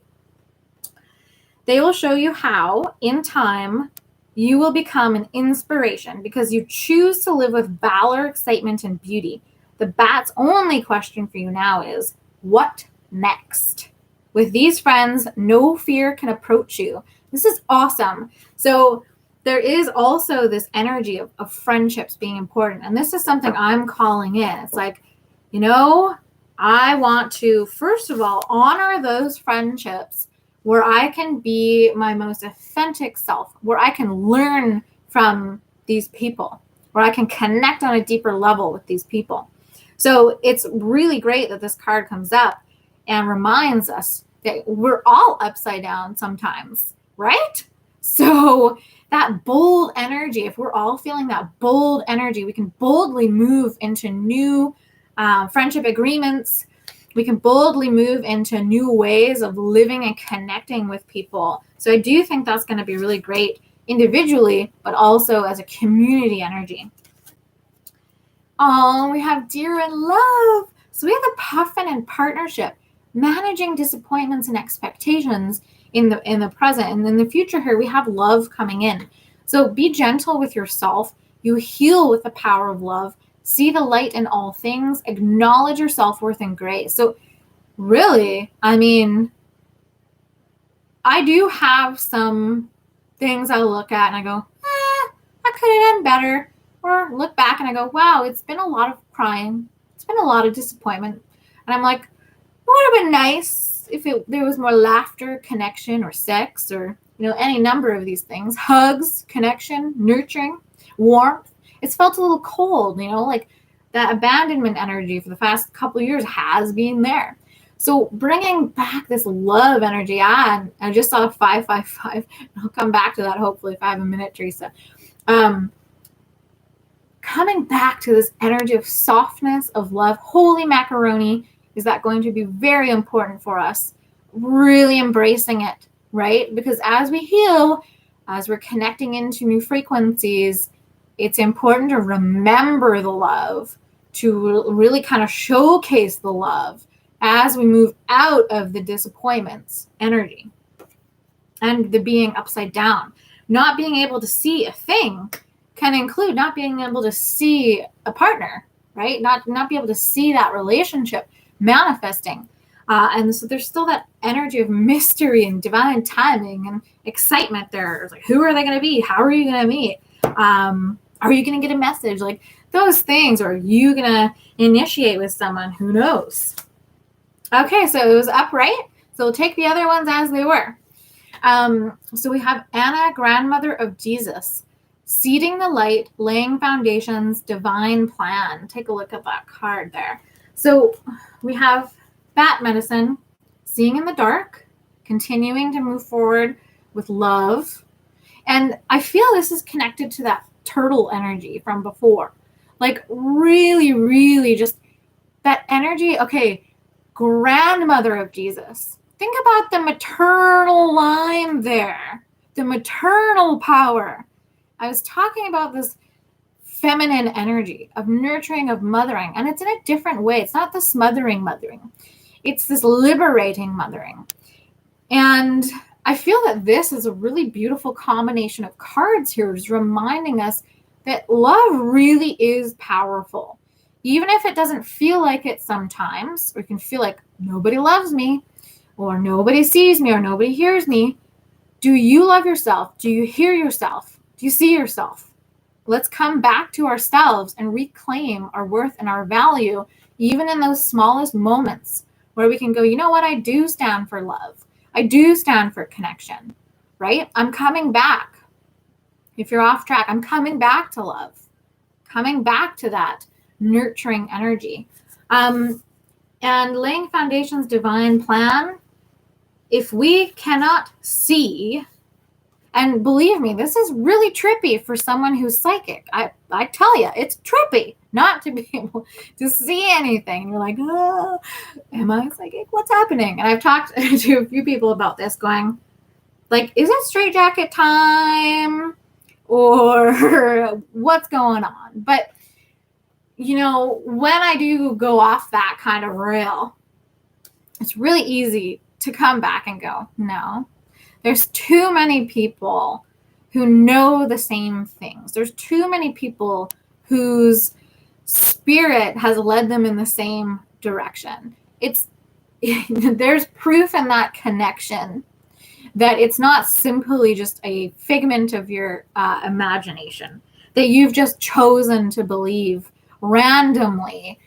They will show you how, in time, you will become an inspiration because you choose to live with valor, excitement, and beauty. The bat's only question for you now is, what next? With these friends, no fear can approach you. This is awesome. So there is also this energy of friendships being important. And this is something I'm calling in. It's like, I want to, first of all, honor those friendships where I can be my most authentic self, where I can learn from these people, where I can connect on a deeper level with these people. So it's really great that this card comes up and reminds us that we're all upside down sometimes, right? So that bold energy, if we're all feeling that bold energy, we can boldly move into new friendship agreements. We can boldly move into new ways of living and connecting with people. So I do think that's going to be really great individually, but also as a community energy. Oh, we have dear and love. So we have the puffin and partnership, managing disappointments and expectations in the present. And in the future here, we have love coming in. So be gentle with yourself. You heal with the power of love. See the light in all things. Acknowledge your self-worth and grace. So really, I do have some things I look at and I go, I could have done better. Or look back and I go, wow, it's been a lot of crying. It's been a lot of disappointment. And I'm like, it would have been nice if there was more laughter, connection, or sex, or any number of these things. Hugs, connection, nurturing, warmth. It's felt a little cold, like that abandonment energy for the past couple of years has been there. So bringing back this love energy on, I just saw 555. I'll come back to that hopefully if I have a minute, Teresa. Coming back to this energy of softness, of love. Holy macaroni, is that going to be very important for us? Really embracing it, right? Because as we heal, as we're connecting into new frequencies, it's important to remember the love, to really kind of showcase the love as we move out of the disappointments energy and the being upside down. Not being able to see a thing can include not being able to see a partner, right? Not be able to see that relationship manifesting. And so there's still that energy of mystery and divine timing and excitement there. It's like, who are they going to be? How are you going to meet? Are you going to get a message? Like those things. Or are you going to initiate with someone? Who knows? Okay, so it was upright. So we'll take the other ones as they were. So we have Anna, grandmother of Jesus, seeding the light, laying foundations, divine plan. Take a look at that card there. So we have bat medicine, seeing in the dark, continuing to move forward with love. And I feel this is connected to that turtle energy from before. Like really, really just that energy. Okay, grandmother of Jesus. Think about the maternal line there, the maternal power. I was talking about this feminine energy of nurturing, of mothering, and it's in a different way. It's not the smothering mothering. It's this liberating mothering. And I feel that this is a really beautiful combination of cards here, just reminding us that love really is powerful. Even if it doesn't feel like it sometimes, or you can feel like nobody loves me, or nobody sees me, or nobody hears me. Do you love yourself? Do you hear yourself? Do you see yourself? Let's come back to ourselves and reclaim our worth and our value, even in those smallest moments where we can go, you know what? I do stand for love. I do stand for connection, right? I'm coming back. If you're off track, I'm coming back to love. coming back to that nurturing energy. And laying foundation's divine plan, if we cannot see, and believe me, this is really trippy for someone who's psychic. I tell you, it's trippy not to be able to see anything. You're like, oh, am I psychic? What's happening? And I've talked to a few people about this going, like, is it straitjacket time? Or what's going on? But, you know, when I do go off that kind of rail, it's really easy to come back and go, no. There's too many people who know the same things. There's too many people whose spirit has led them in the same direction. There's proof in that connection that it's not simply just a figment of your imagination, that you've just chosen to believe randomly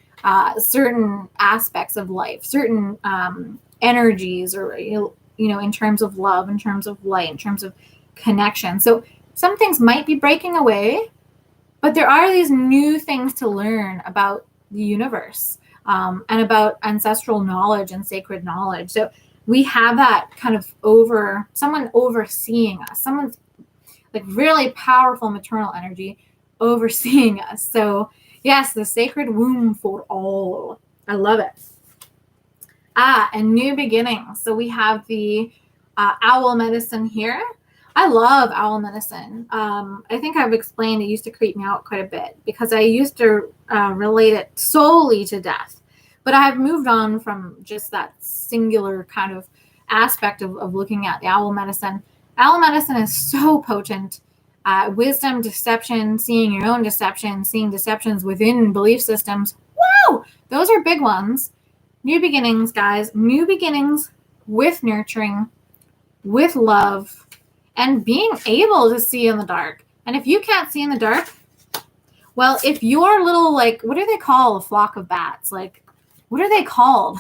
certain aspects of life, certain energies, or in terms of love, in terms of light, in terms of connection. So some things might be breaking away, but there are these new things to learn about the universe and about ancestral knowledge and sacred knowledge. So we have that kind of someone overseeing us, someone's like really powerful maternal energy overseeing us. So yes, the sacred womb for all. I love it. And new beginnings. So we have the owl medicine here. I love owl medicine. I think I've explained it used to creep me out quite a bit because I used to relate it solely to death. But I've moved on from just that singular kind of aspect of looking at the owl medicine. Owl medicine is so potent. Wisdom, deception, seeing your own deception, seeing deceptions within belief systems. Wow! Those are big ones. New beginnings, guys. New beginnings with nurturing, with love, and being able to see in the dark. And if you can't see in the dark, well, if your little, like, what do they call a flock of bats? Like, what are they called?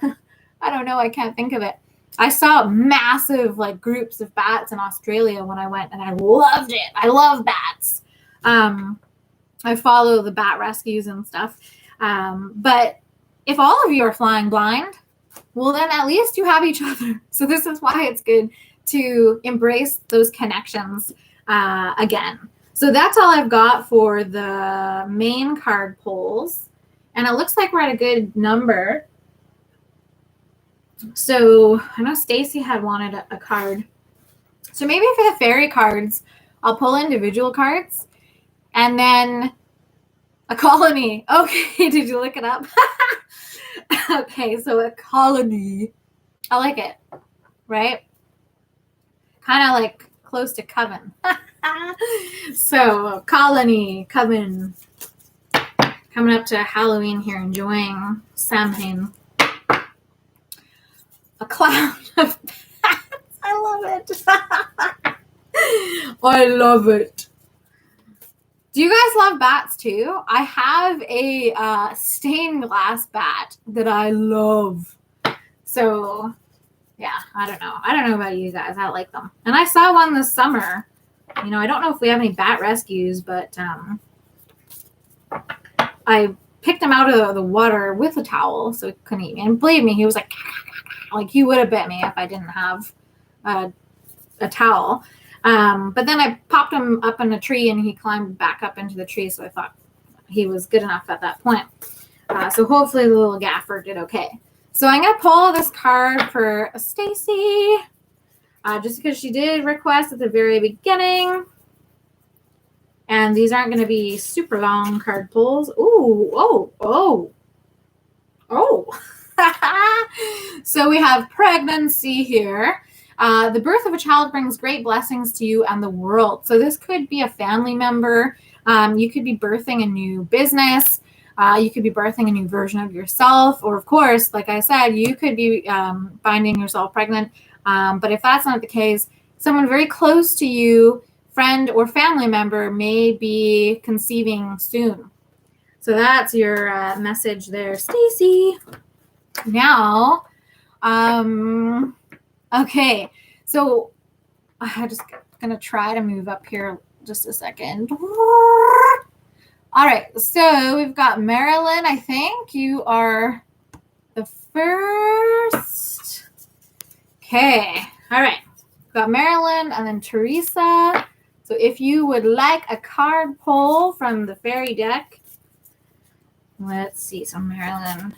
I don't know. I can't think of it. I saw massive, like, groups of bats in Australia when I went, and I loved it. I love bats. I follow the bat rescues and stuff. But if all of you are flying blind, well, then at least you have each other. So this is why it's good to embrace those connections again. So that's all I've got for the main card pulls. And it looks like we're at a good number. So I know Stacy had wanted a card. So maybe for the fairy cards, I'll pull individual cards. And then a colony. Okay, did you look it up? Okay, so a colony. I like it, right? Kind of like close to coven. So colony, coven. Coming up to Halloween here, enjoying Samhain. A cloud of bats. I love it. I love it. Do you guys love bats too? I have a stained glass bat that I love. So, yeah, I don't know. I don't know about you guys. I like them. And I saw one this summer. You know, I don't know if we have any bat rescues, but I picked him out of the water with a towel so he couldn't eat me. And believe me, he was like he would have bit me if I didn't have a towel. But then I popped him up in a tree and he climbed back up into the tree. So I thought he was good enough at that point. So hopefully the little gaffer did okay. So I'm going to pull this card for Stacy, just because she did request at the very beginning. And these aren't going to be super long card pulls. Ooh, oh. So we have pregnancy here. The birth of a child brings great blessings to you and the world. So this could be a family member. You could be birthing a new business. You could be birthing a new version of yourself. Or, of course, like I said, you could be finding yourself pregnant. But if that's not the case, someone very close to you, friend or family member, may be conceiving soon. So that's your message there, Stacy. Now, okay, so I'm just going to try to move up here just a second. All right, so we've got Marilyn. I think you are the first. Okay, all right. We've got Marilyn and then Teresa. So if you would like a card pull from the fairy deck, let's see. So Marilyn.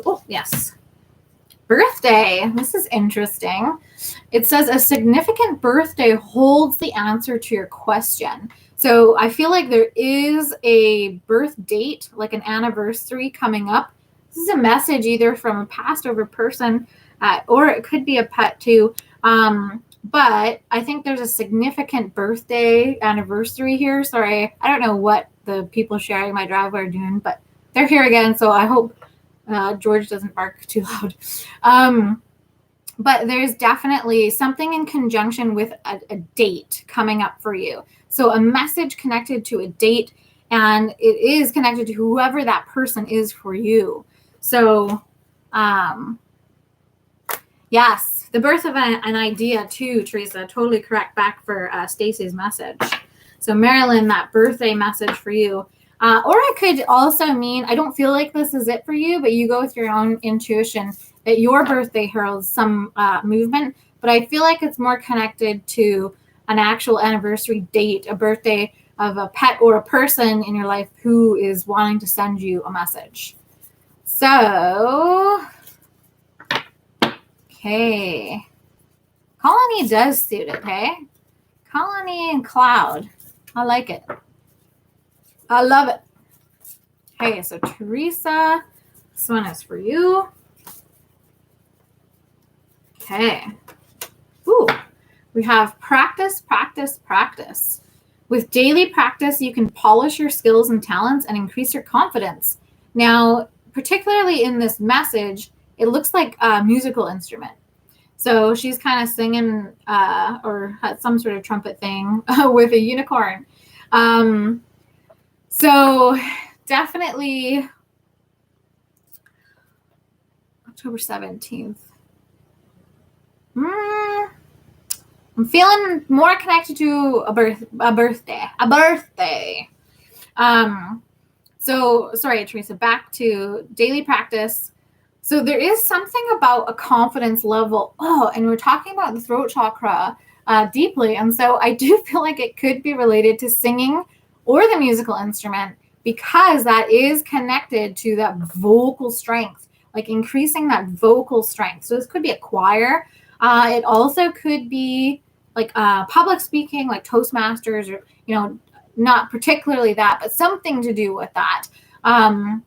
Oh, yes. Birthday. This is interesting. It says a significant birthday holds the answer to your question. So I feel like there is a birth date, like an anniversary coming up. This is a message either from a past over person, or it could be a pet too. But I think there's a significant birthday anniversary here. Sorry, I don't know what the people sharing my driveway are doing, but they're here again. So I hope George doesn't bark too loud. But there's definitely something in conjunction with a date coming up for you. So a message connected to a date, and it is connected to whoever that person is for you. So, yes, the birth of an idea too, Teresa. Totally correct. Back for Stacy's message. So Marilyn, that birthday message for you. Or it could also mean, I don't feel like this is it for you, but you go with your own intuition that your birthday heralds some movement. But I feel like it's more connected to an actual anniversary date, a birthday of a pet or a person in your life who is wanting to send you a message. So, okay. Colony does suit it, okay? Colony and Cloud. I like it. I love it. Okay, so Teresa, this one is for you. Okay. Ooh, we have practice, practice, practice. With daily practice, you can polish your skills and talents and increase your confidence. Now, particularly in this message, it looks like a musical instrument. So she's kind of singing or had some sort of trumpet thing with a unicorn. So definitely October 17th. I'm feeling more connected to a birthday. So sorry, Teresa, back to daily practice. So there is something about a confidence level. Oh, and we're talking about the throat chakra deeply. And so I do feel like it could be related to singing or the musical instrument, because that is connected to that vocal strength, like increasing that vocal strength. So this could be a choir. It also could be like public speaking, like Toastmasters, or, not particularly that, but something to do with that. And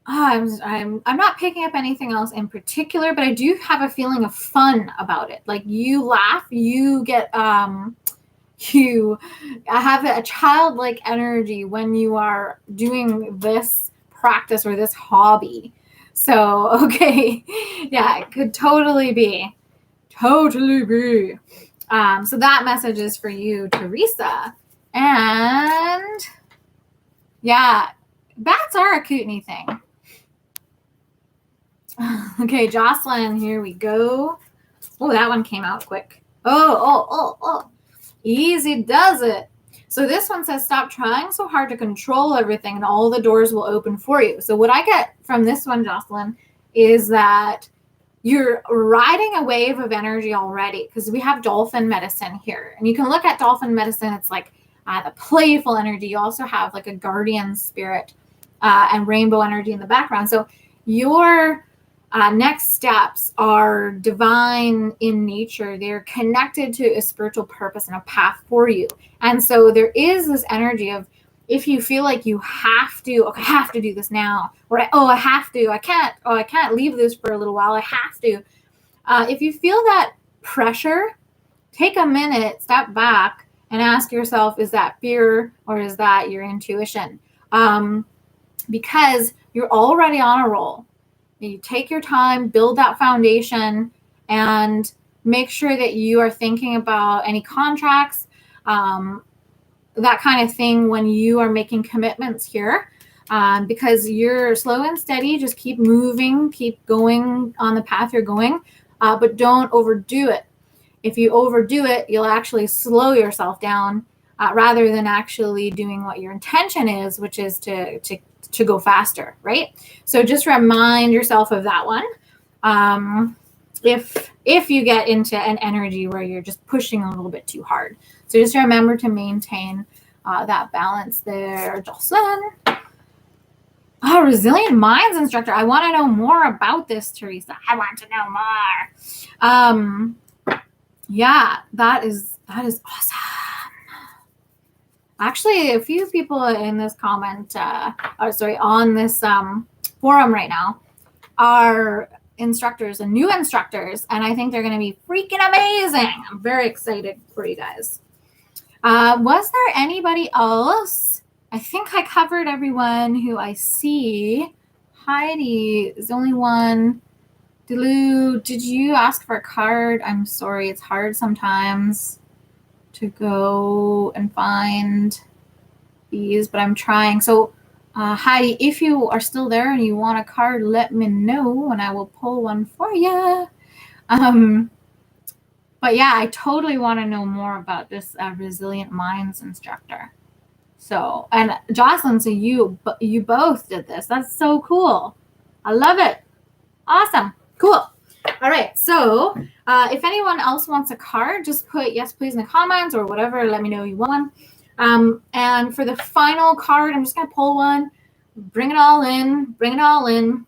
I'm not picking up anything else in particular, but I do have a feeling of fun about it. Like you laugh, you get you have a childlike energy when you are doing this practice or this hobby. So, okay. Yeah, it could totally be. So that message is for you, Teresa. And yeah, bats are a kootenai thing. Okay, Jocelyn, here we go. Oh, that one came out quick. Oh. Easy does it. So this one says, stop trying so hard to control everything and all the doors will open for you. So what I get from this one, Jocelyn, is that you're riding a wave of energy already, because we have dolphin medicine here. And you can look at dolphin medicine. It's like the playful energy. You also have like a guardian spirit and rainbow energy in the background. So your next steps are divine in nature. They're connected to a spiritual purpose and a path for you. And so there is this energy of, if you feel like you have to, okay, I have to do this now, or I have to, I can't leave this for a little while, I have to. If you feel that pressure, take a minute, step back, and ask yourself, is that fear or is that your intuition? Because you're already on a roll. You take your time, build that foundation, and make sure that you are thinking about any contracts, that kind of thing when you are making commitments here, because you're slow and steady. Just keep moving, keep going on the path you're going, but don't overdo it. If you overdo it, you'll actually slow yourself down, rather than actually doing what your intention is, which is to go faster, right? So just remind yourself of that one. If you get into an energy where you're just pushing a little bit too hard. So just remember to maintain that balance there, Jocelyn. Oh, Resilient Minds instructor. I want to know more about this, Teresa. I want to know more. Yeah, that is awesome. Actually, a few people in this comment, on this forum right now are instructors and new instructors, and I think they're going to be freaking amazing. I'm very excited for you guys. Was there anybody else? I think I covered everyone who I see. Heidi is the only one. Delu, did you ask for a card? I'm sorry, it's hard sometimes to go and find these, but I'm trying. So Heidi, if you are still there and you want a card, let me know and I will pull one for you. But yeah, I totally want to know more about this Resilient Minds instructor. So, and Jocelyn, so you both did this. That's so cool. I love it. Awesome. Cool. All right. So if anyone else wants a card, just put yes, please in the comments or whatever. Let me know you want. And for the final card, I'm just going to pull one. Bring it all in. Bring it all in.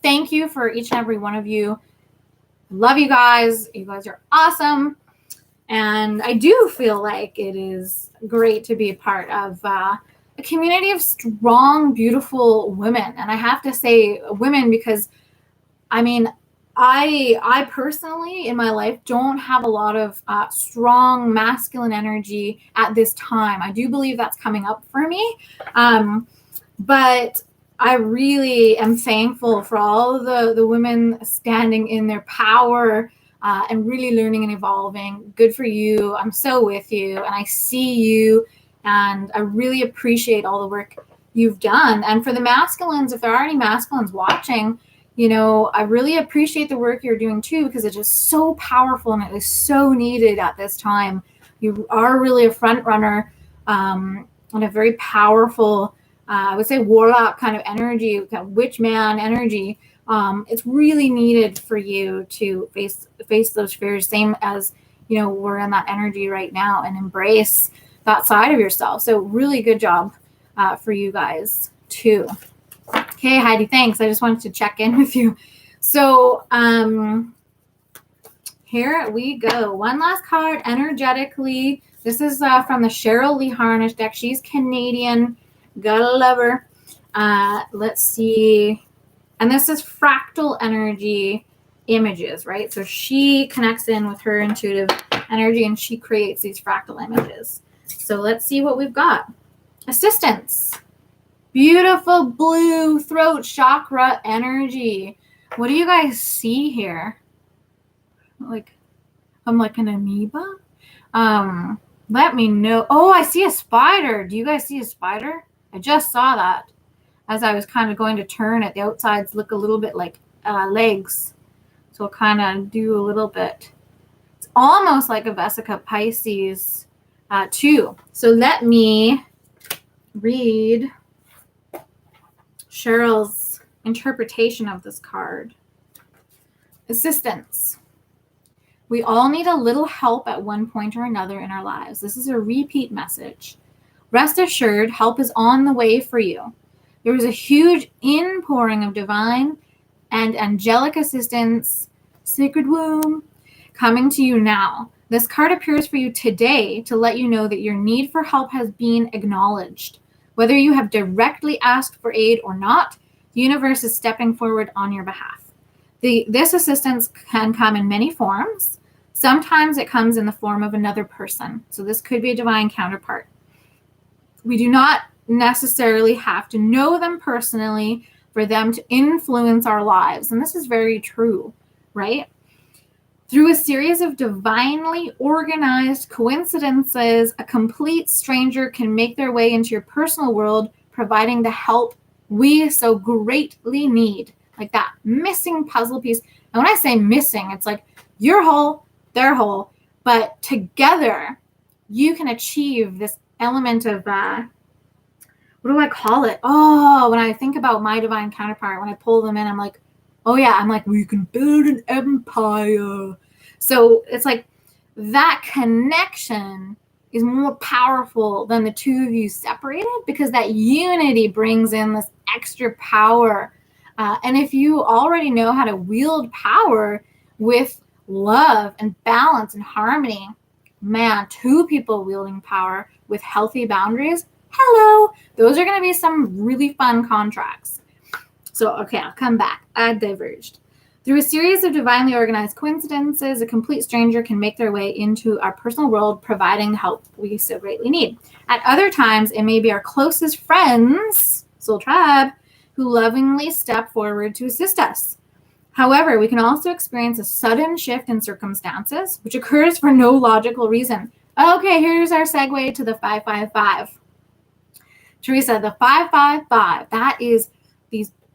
Thank you for each and every one of you. Love you guys. You guys are awesome. And I do feel like it is great to be a part of a community of strong, beautiful women. And I have to say women because, I mean, I personally in my life don't have a lot of strong masculine energy at this time. I do believe that's coming up for me. But I really am thankful for all of the women standing in their power and really learning and evolving. Good for you. I'm so with you and I see you and I really appreciate all the work you've done. And for the masculines, if there are any masculines watching, you know, I really appreciate the work you're doing too, because it's just so powerful and it is so needed at this time. You are really a front runner and a very powerful, I would say warlock kind of energy, kind of witch man energy. It's really needed for you to face those fears, same as, you know, we're in that energy right now, and embrace that side of yourself. So really good job for you guys too. Okay, Heidi, thanks. I just wanted to check in with you. So here we go. One last card, energetically. This is from the Cheryl Lee Harnish deck. She's Canadian. Gotta love her. Let's see. And this is fractal energy images, right? So she connects in with her intuitive energy and she creates these fractal images. So let's see what we've got. Assistance. Beautiful blue throat chakra energy. What do you guys see here? Like, I'm like an amoeba. Let me know. Oh, I see a spider. Do you guys see a spider? I just saw that as I was kind of going to turn it. The outsides look a little bit like legs. So I'll kind of do a little bit. It's almost like a Vesica Pisces too. So let me read Cheryl's interpretation of this card. Assistance. We all need a little help at one point or another in our lives. This is a repeat message. Rest assured, help is on the way for you. There is a huge inpouring of divine and angelic assistance, sacred womb, coming to you now. This card appears for you today to let you know that your need for help has been acknowledged. Whether you have directly asked for aid or not, the universe is stepping forward on your behalf. This assistance can come in many forms. Sometimes it comes in the form of another person. So this could be a divine counterpart. We do not necessarily have to know them personally for them to influence our lives. And this is very true, right? Through a series of divinely organized coincidences, a complete stranger can make their way into your personal world, providing the help we so greatly need. Like that missing puzzle piece. And when I say missing, it's like your whole, their whole, but together you can achieve this element of, what do I call it? Oh, when I think about my divine counterpart, when I pull them in, I'm like, oh yeah, I'm like, we can build an empire. So it's like that connection is more powerful than the two of you separated, because that unity brings in this extra power. And if you already know how to wield power with love and balance and harmony, man, two people wielding power with healthy boundaries, hello, those are going to be some really fun contracts. So, okay, I'll come back. I diverged. Through a series of divinely organized coincidences, a complete stranger can make their way into our personal world, providing the help we so greatly need. At other times, it may be our closest friends, soul tribe, who lovingly step forward to assist us. However, we can also experience a sudden shift in circumstances, which occurs for no logical reason. Okay, here's our segue to the 555. Teresa, the 555,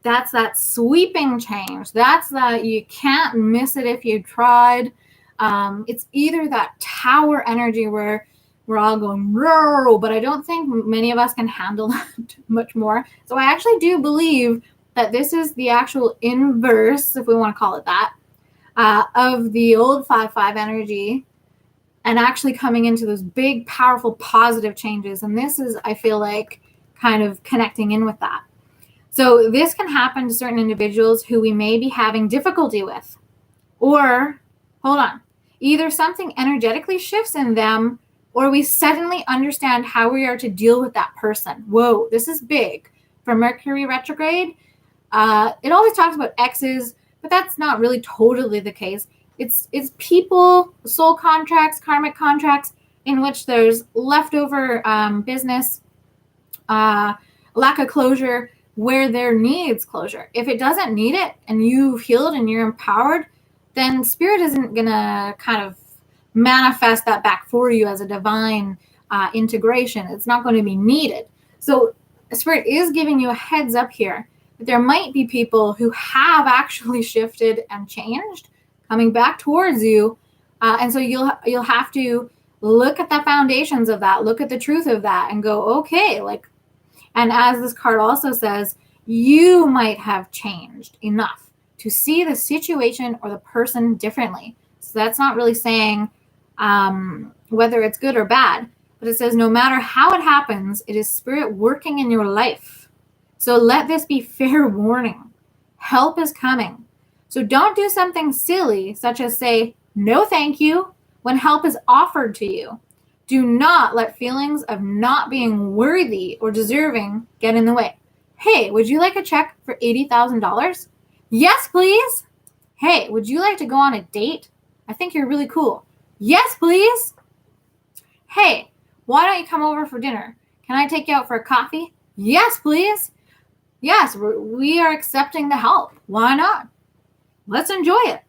that's that sweeping change. That's that you can't miss it if you tried. It's either that tower energy where we're all going, roar, but I don't think many of us can handle that much more. So I actually do believe that this is the actual inverse, if we want to call it that, of the old 5-5 energy, and actually coming into those big, powerful, positive changes. And this is, I feel like, kind of connecting in with that. So this can happen to certain individuals who we may be having difficulty with. Or, hold on, either something energetically shifts in them, or we suddenly understand how we are to deal with that person. Whoa, this is big. For Mercury retrograde, it always talks about exes, but that's not really totally the case. It's people, soul contracts, karmic contracts, in which there's leftover business, lack of closure, where there needs closure. If it doesn't need it and you've healed and you're empowered, then spirit isn't going to kind of manifest that back for you as a divine integration. It's not going to be needed. So spirit is giving you a heads up here that there might be people who have actually shifted and changed coming back towards you. And so you'll have to look at the foundations of that, look at the truth of that, and go, okay, like, and as this card also says, you might have changed enough to see the situation or the person differently. So that's not really saying whether it's good or bad, but it says no matter how it happens, it is spirit working in your life. So let this be fair warning. Help is coming. So don't do something silly, such as say, no thank you, when help is offered to you. Do not let feelings of not being worthy or deserving get in the way. Hey, would you like a check for $80,000? Yes, please. Hey, would you like to go on a date? I think you're really cool. Yes, please. Hey, why don't you come over for dinner? Can I take you out for a coffee? Yes, please. Yes, we are accepting the help. Why not? Let's enjoy it.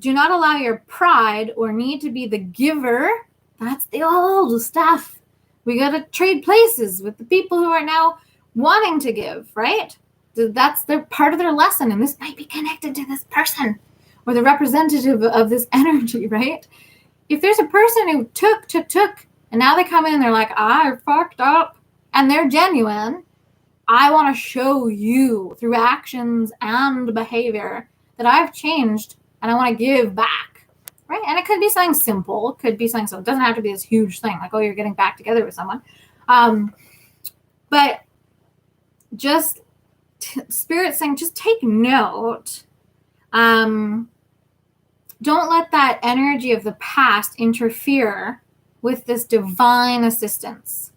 Do not allow your pride or need to be the giver. That's the old stuff. We got to trade places with the people who are now wanting to give, right? That's their part of their lesson. And this might be connected to this person or the representative of this energy, right? If there's a person who took, and now they come in and they're like, I fucked up, and they're genuine, I want to show you through actions and behavior that I've changed and I want to give back, right? And it could be something simple. It could be something so it doesn't have to be this huge thing like, oh, you're getting back together with someone. But just spirit saying, just take note. Don't let that energy of the past interfere with this divine assistance.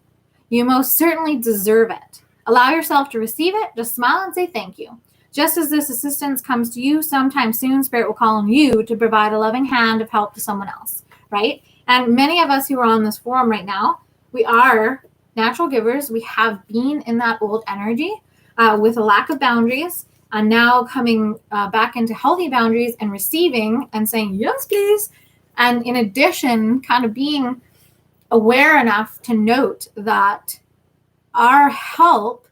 You most certainly deserve it. Allow yourself to receive it. Just smile and say thank you. Just as this assistance comes to you, sometime soon, Spirit will call on you to provide a loving hand of help to someone else, right? And many of us who are on this forum right now, we are natural givers. We have been in that old energy with a lack of boundaries, and now coming back into healthy boundaries and receiving and saying, yes, please. And in addition, kind of being aware enough to note that our help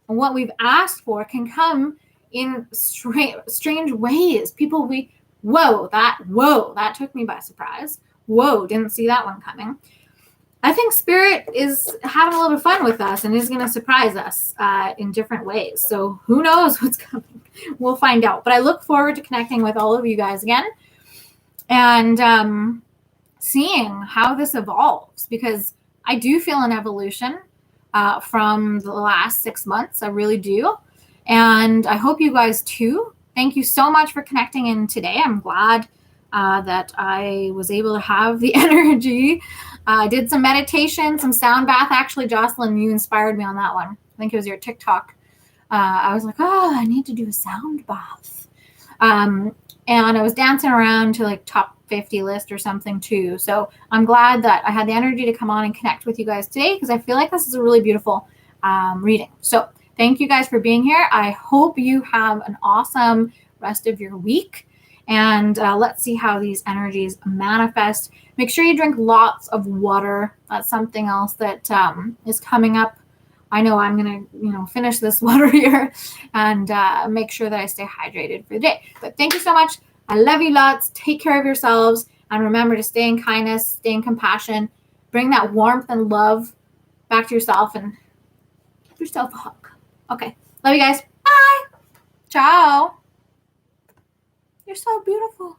and what we've asked for can come in strange ways. People, that took me by surprise. whoa, didn't see that one coming. I think Spirit is having a little bit of fun with us and is going to surprise us in different ways. So who knows what's coming? We'll find out. But I look forward to connecting with all of you guys again and seeing how this evolves, because I do feel an evolution from the last 6 months. I really do. And I hope you guys too. Thank you so much for connecting in today. I'm glad that I was able to have the energy. I did some meditation, some sound bath. Actually, Jocelyn, you inspired me on that one. I think it was your TikTok. I was like, oh, I need to do a sound bath. And I was dancing around to like top 50 list or something too. So I'm glad that I had the energy to come on and connect with you guys today, because I feel like this is a really beautiful reading. So thank you guys for being here. I hope you have an awesome rest of your week. And let's see how these energies manifest. Make sure you drink lots of water. That's something else that is coming up. I know I'm going to, finish this water here and make sure that I stay hydrated for the day. But thank you so much. I love you lots. Take care of yourselves. And remember to stay in kindness, stay in compassion. Bring that warmth and love back to yourself and give yourself a hug. Okay. Love you guys. Bye. Ciao. You're so beautiful.